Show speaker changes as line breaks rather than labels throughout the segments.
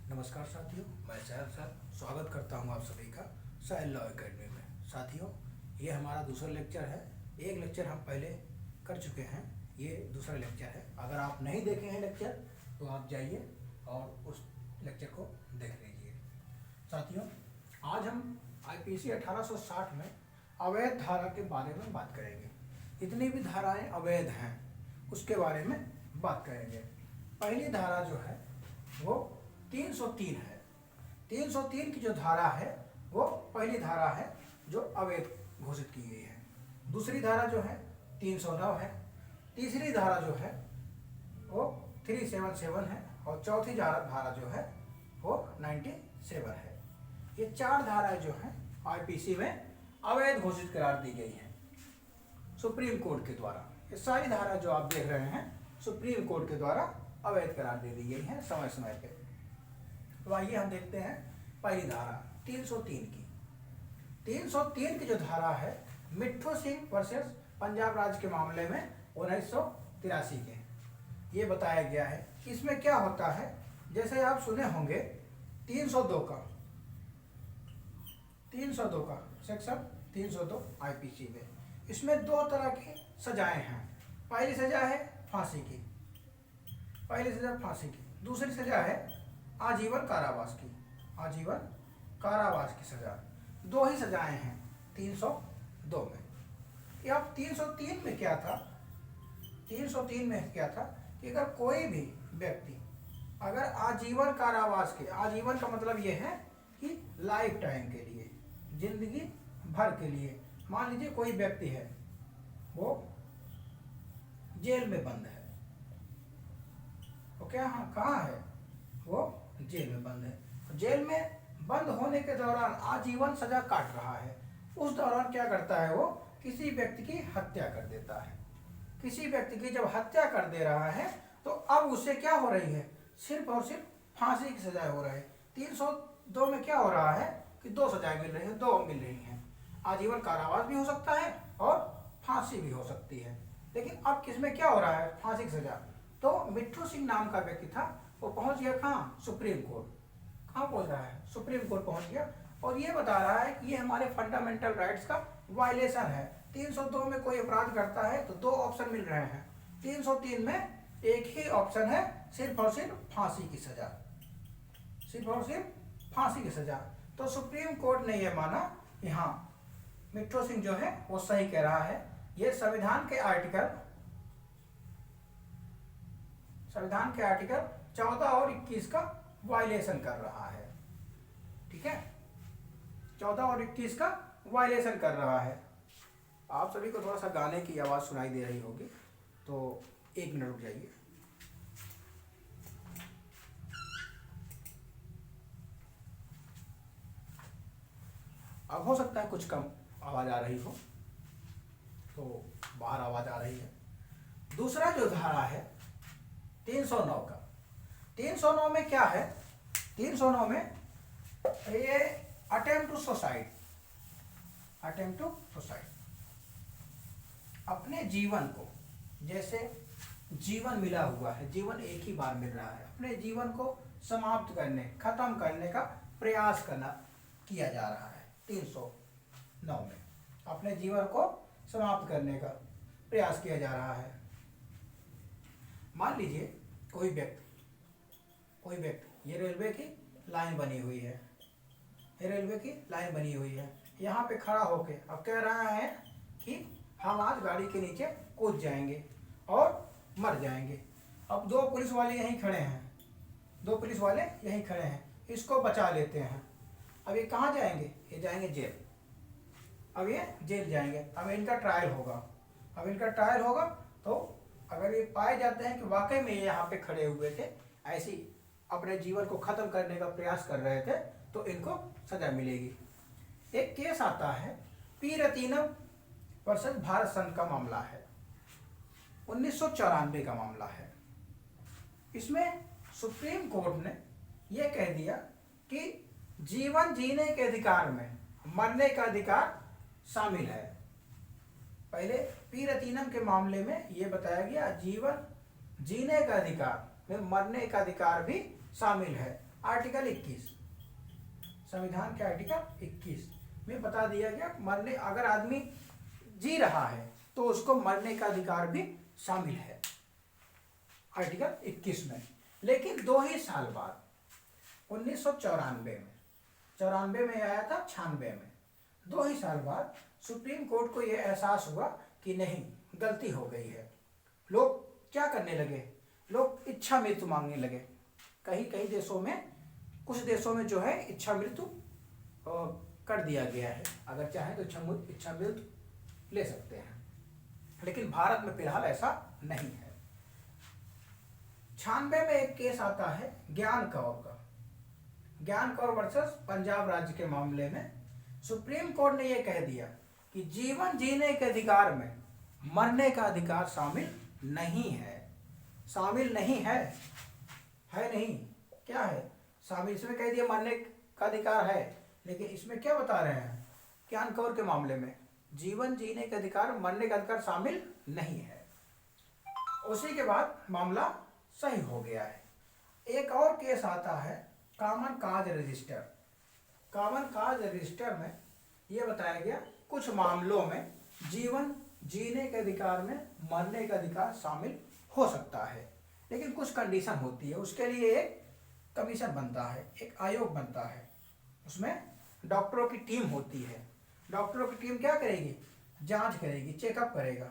नमस्कार साथियों, मैं साहिल सर स्वागत करता हूं आप सभी का साहिल लॉ एकेडमी में। साथियों, ये हमारा दूसरा लेक्चर है। एक लेक्चर हम पहले कर चुके हैं, ये दूसरा लेक्चर है। अगर आप नहीं देखे हैं लेक्चर तो आप जाइए और उस लेक्चर को देख लीजिए। साथियों, आज हम आईपीसी 1860 में अवैध धारा के बारे में बात करेंगे। जितनी भी धाराएं अवैध हैं उसके बारे में बात करेंगे। पहली धारा जो है वो 303 है। 303 की जो धारा है वो पहली धारा है जो अवैध घोषित की गई है। दूसरी धारा जो है 309 है। तीसरी धारा जो है वो 377 है और चौथी धारा जो है वो 97 है। ये चार धाराएं जो हैं आईपीसी में अवैध घोषित करार दी गई हैं सुप्रीम कोर्ट के द्वारा। ये सारी धाराएं जो आप देख रहे हैं सुप्रीम कोर्ट के द्वारा अवैध करार दे दी गई हैं समय समय पे। तो आइए हम देखते हैं पहली धारा 303 की। 303 की जो धारा है मिट्ठू सिंह वर्सेस पंजाब राज्य के मामले में 1983 के ये बताया गया है। इसमें क्या होता है, जैसे आप सुने होंगे 302 का सेक्शन 302 आईपीसी में, इसमें दो तरह की सजाएं हैं। पहली सजा है फांसी की, पहली सजा फांसी की। दूसरी सजा है आजीवन कारावास की, आजीवन कारावास की सजा। दो ही सजाएं हैं 302 में। अब 303 में क्या था, 303 में क्या था कि अगर कोई भी व्यक्ति अगर आजीवन कारावास के, आजीवन का मतलब ये है कि लाइफ टाइम के लिए, जिंदगी भर के लिए, मान लीजिए कोई व्यक्ति है वो जेल में बंद है, वो क्या कहाँ है, वो जेल में बंद है। जेल में बंद होने के दौरान आजीवन सजा काट रहा है। उस दौरान क्या करता है, वो किसी व्यक्ति की हत्या कर देता है। किसी व्यक्ति की जब हत्या कर दे रहा है तो अब उसे क्या हो रही है, सिर्फ और सिर्फ फांसी की सजा हो रही है। 302 में क्या हो रहा है कि दो सजाएं मिल रही हैं, दो मिल रही हैं। आजीवन कारावास भी हो सकता है और फांसी भी हो सकती है। लेकिन अब किसमें क्या हो रहा है, फांसी की सजा। तो मिट्ठू सिंह नाम का व्यक्ति था, वो पहुंच गया कहाँ, सुप्रीम कोर्ट। कहाँ पहुंच रहा है, सुप्रीम कोर्ट पहुंच गया और ये बता रहा है कि ये हमारे फंडामेंटल राइट्स का वायलेशन है। 302 में कोई अपराध करता है तो दो ऑप्शन मिल रहे हैं, 303 में एक ही ऑप्शन है, सिर्फ और सिर्फ फांसी की सजा, सिर्फ और सिर्फ फांसी की सजा। तो सुप्रीम कोर्ट ने यह माना कि हाँ मिट्ठू सिंह जो है वो सही कह रहा है। ये संविधान के आर्टिकल 14 और 21 का वायलेशन कर रहा है। ठीक है, 14 और 21 का वायलेशन कर रहा है। आप सभी को थोड़ा सा गाने की आवाज़ सुनाई दे रही होगी, तो 1 मिनट रुक जाइए। अब हो सकता है कुछ कम आवाज़ आ रही हो, तो बाहर आवाज़ आ रही है। दूसरा जो धारा है 309 का, 309 में क्या है, 309 में ये attempt to suicide, attempt to suicide, अपने जीवन को, जैसे जीवन मिला हुआ है, जीवन एक ही बार मिल रहा है, अपने जीवन को समाप्त करने, खत्म करने का प्रयास किया जा रहा है। 309 में अपने जीवन को समाप्त करने का प्रयास किया जा रहा है। मान लीजिए कोई व्यक्ति, ये रेलवे की लाइन बनी हुई है, ये रेलवे की लाइन बनी हुई है, यहाँ पे खड़ा होके अब कह रहा है कि हम आज गाड़ी के नीचे कूद जाएंगे और मर जाएंगे। अब दो पुलिस वाले यहीं खड़े हैं, दो पुलिस वाले यहीं खड़े हैं, इसको बचा लेते हैं। अब ये कहाँ जाएंगे, ये जाएंगे जेल। अब ये जेल जाएंगे, अब इनका ट्रायल होगा। अब इनका ट्रायल होगा तो अगर ये पाए जाते हैं कि वाकई में ये यहाँ पे खड़े हुए थे, ऐसी अपने जीवन को खत्म करने का प्रयास कर रहे थे, तो इनको सजा मिलेगी। एक केस आता है पी रतीनम वर्सेस भारत संघ का मामला है, 1994 का मामला है। इसमें सुप्रीम कोर्ट ने यह कह दिया कि जीवन जीने के अधिकार में मरने का अधिकार शामिल है। पहले पी रतीनम के मामले में यह बताया गया जीवन जीने का अधिकार में मरने का अधिकार भी शामिल है। आर्टिकल 21, संविधान के आर्टिकल 21 में बता दिया गया मरने, अगर आदमी जी रहा है तो उसको मरने का अधिकार भी शामिल है आर्टिकल 21 में। लेकिन 2 ही साल बाद 1994 में, 94 में आया था, 96 में, 2 ही साल बाद सुप्रीम कोर्ट को यह एहसास हुआ कि नहीं, गलती हो गई है। लोग क्या करने लगे, लोग इच्छा मृत्यु मांगने लगे। कहीं कहीं देशों में, कुछ देशों में जो है इच्छा मृत्यु कर दिया गया है, अगर चाहें तो इच्छा मृत्यु ले सकते हैं, लेकिन भारत में फिलहाल ऐसा नहीं है। 96 में एक केस आता है ज्ञान कौर का, ज्ञान कौर वर्सेस पंजाब राज्य के मामले में सुप्रीम कोर्ट ने यह कह दिया कि जीवन जीने के अधिकार में मरने का अधिकार शामिल नहीं है। शामिल नहीं है, है नहीं, क्या है शामिल? इसमें कह दिया मरने का अधिकार है, लेकिन इसमें क्या बता रहे हैं, ज्ञान कौर के मामले में जीवन जीने का अधिकार, मरने का अधिकार शामिल नहीं है। उसी के बाद मामला सही हो गया है। एक और केस आता है common cause register. Common cause register में यह बताया गया कुछ मामलों में जीवन जीने के अधिकार में मरने का अधिकार शामिल हो सकता है, लेकिन कुछ कंडीशन होती है। उसके लिए एक कमीशन बनता है, एक आयोग बनता है, उसमें डॉक्टरों की टीम होती है। डॉक्टरों की टीम क्या करेगी, जांच करेगी, चेकअप करेगा,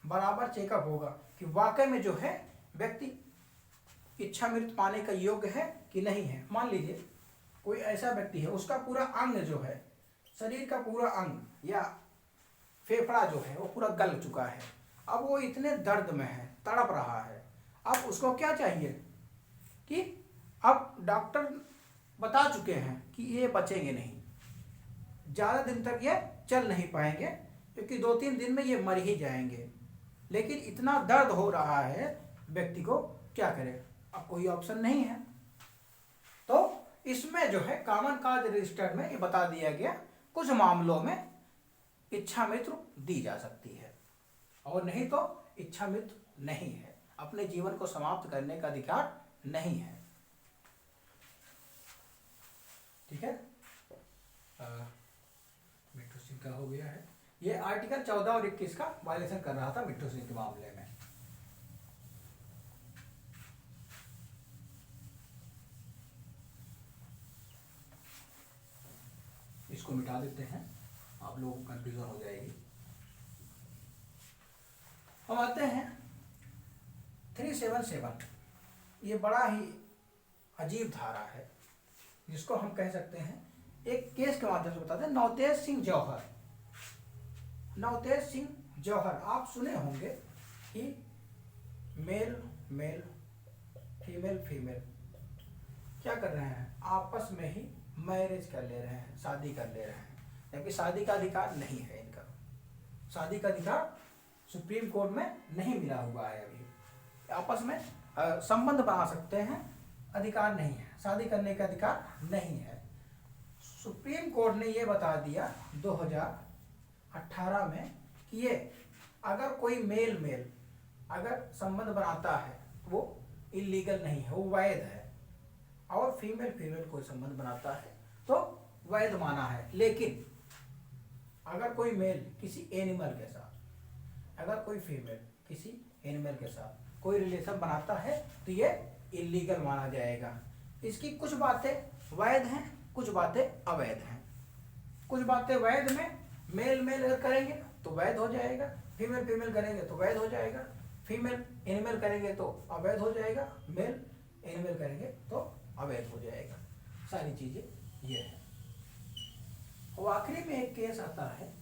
बराबर चेकअप होगा कि वाकई में जो है व्यक्ति इच्छा मृत्यु पाने का योग्य है कि नहीं है। मान लीजिए कोई ऐसा व्यक्ति है, उसका पूरा अंग जो है, शरीर का पूरा अंग या फेफड़ा जो है वो पूरा गल चुका है, अब वो इतने दर्द में है, तड़प रहा है। अब उसको क्या चाहिए कि अब डॉक्टर बता चुके हैं कि ये बचेंगे नहीं, ज़्यादा दिन तक ये चल नहीं पाएंगे, क्योंकि 2-3 दिन में ये मर ही जाएंगे, लेकिन इतना दर्द हो रहा है व्यक्ति को, क्या करे, अब कोई ऑप्शन नहीं है। तो इसमें जो है कॉमन काज रजिस्टर में ये बता दिया गया कुछ मामलों में इच्छा मृत्यु दी जा सकती है, और नहीं तो इच्छा मृत्यु नहीं है, अपने जीवन को समाप्त करने का अधिकार नहीं है। ठीक है, मिट्टू सिंह का हो गया है। ये आर्टिकल 14 और 21 का वायलेशन कर रहा था मिट्टू सिंह के मामले में। इसको मिटा देते हैं, आप लोगों को कंफ्यूजन हो जाएगी। हम आते हैं 377। ये बड़ा ही अजीब धारा है, जिसको हम कह सकते हैं, एक केस के माध्यम से बताते हैं। नवतेज सिंह जौहर, नवतेज सिंह जौहर, आप सुने होंगे कि मेल मेल फीमेल फीमेल क्या कर रहे हैं, आपस में ही मैरिज कर ले रहे हैं, शादी कर ले रहे हैं, जबकि शादी का अधिकार नहीं है इनका। शादी का अधिकार सुप्रीम कोर्ट में नहीं मिला हुआ है अभी। आपस में संबंध बना सकते हैं, अधिकार नहीं है, शादी करने का अधिकार नहीं है। सुप्रीम कोर्ट ने ये बता दिया 2018 में कि ये अगर कोई मेल मेल अगर संबंध बनाता है तो वो इलीगल नहीं है, वो वैध है, और फीमेल फीमेल कोई संबंध बनाता है तो वैध माना है। लेकिन अगर कोई मेल किसी एनिमल के साथ, अगर कोई फीमेल किसी एनिमल के साथ कोई रिलेशन बनाता है तो ये इलीगल माना जाएगा। इसकी कुछ बातें वैध हैं, कुछ बातें अवैध हैं। कुछ बातें वैध में मेल मेल अगर करेंगे तो वैध हो जाएगा, फीमेल फीमेल करेंगे तो वैध हो जाएगा, फीमेल एनिमल करेंगे तो अवैध हो जाएगा, मेल एनिमल करेंगे तो अवैध हो जाएगा। सारी चीजें ये है। और आखिरी में एक केस आता है,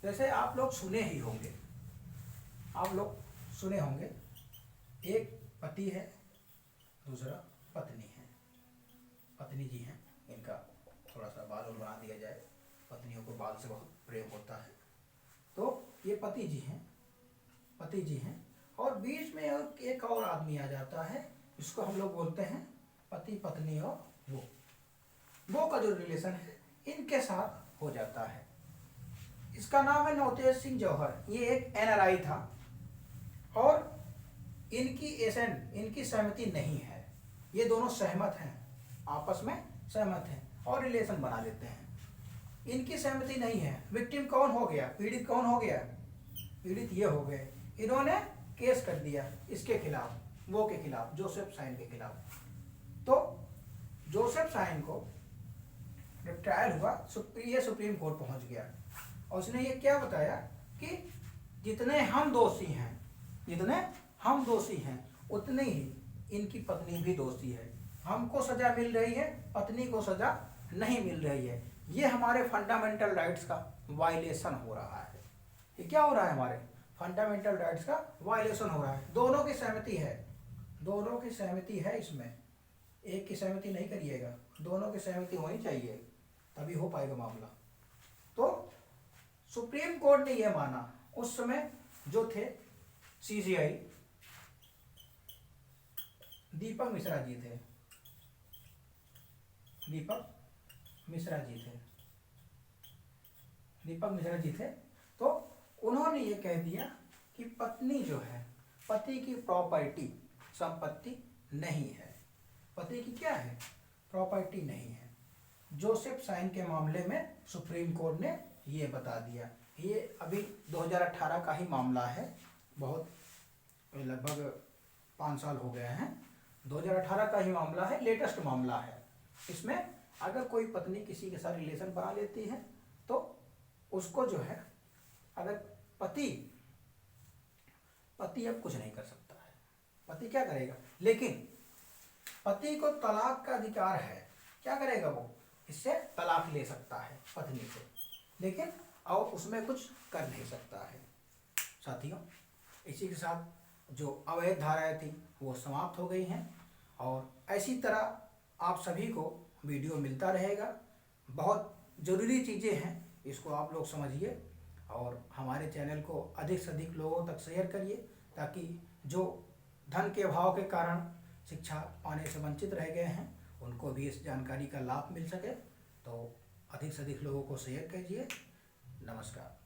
जैसे आप लोग सुने ही होंगे, आप लोग सुने होंगे, एक पति है, दूसरा पत्नी है। पत्नी जी हैं, इनका थोड़ा सा बाल बना दिया जाए, पत्नियों को बाल से बहुत प्रेम होता है। तो ये पति जी हैं, पति जी हैं, और बीच में एक और आदमी आ जाता है, इसको हम लोग बोलते हैं पति पत्नी, और वो का जो रिलेशन है इनके साथ हो जाता है। इसका नाम है नवतेज सिंह जौहर। ये एक NRI था, और इनकी सहमति नहीं है, ये दोनों सहमत हैं, आपस में सहमत हैं और रिलेशन बना लेते हैं। इनकी सहमति नहीं है, विक्टिम कौन हो गया, पीड़ित कौन हो गया, पीड़ित ये हो गए, इन्होंने केस कर दिया इसके खिलाफ, वो के खिलाफ, जोसेफ साइन के खिलाफ। तो जोसेफ साइन को जब ट्रायल हुआ, ये सुप्रीम कोर्ट पहुंच गया और उसने ये क्या बताया कि जितने हम दोषी हैं, जितने हम दोषी हैं उतने ही इनकी पत्नी भी दोषी है। हमको सजा मिल रही है, पत्नी को सजा नहीं मिल रही है। ये हमारे फंडामेंटल राइट्स का वायलेशन हो रहा है। ये क्या हो रहा है, हमारे फंडामेंटल राइट्स का वायलेशन हो रहा है। दोनों की सहमति है, दोनों की सहमति है इसमें, एक की सहमति नहीं करिएगा, दोनों की सहमति होनी चाहिए तभी हो पाएगा मामला। तो सुप्रीम कोर्ट ने यह माना, उस समय जो थे सीजीआई दीपक मिश्रा जी थे, दीपक मिश्रा जी थे। तो उन्होंने ये कह दिया कि पत्नी जो है, पति की प्रॉपर्टी, संपत्ति नहीं है, पति की क्या है, प्रॉपर्टी नहीं है। जोसेफ साइन के मामले में सुप्रीम कोर्ट ने ये बता दिया। ये अभी 2018 का ही मामला है, बहुत लगभग 5 साल हो गए हैं, 2018 का ही मामला है, लेटेस्ट मामला है। इसमें अगर कोई पत्नी किसी के साथ रिलेशन बना लेती है तो उसको जो है, अगर पति अब कुछ नहीं कर सकता है, पति क्या करेगा, लेकिन पति को तलाक का अधिकार है, क्या करेगा वो, इससे तलाक ले सकता है पत्नी से, लेकिन और उसमें कुछ कर नहीं सकता है। साथियों, इसी के साथ जो अवैध धाराएं थी वो समाप्त हो गई हैं और ऐसी तरह आप सभी को वीडियो मिलता रहेगा। बहुत ज़रूरी चीज़ें हैं, इसको आप लोग समझिए और हमारे चैनल को अधिक से अधिक लोगों तक शेयर करिए, ताकि जो धन के अभाव के कारण शिक्षा पाने से वंचित रह गए हैं उनको भी इस जानकारी का लाभ मिल सके। तो अधिक से अधिक लोगों को शेयर कीजिए। नमस्कार।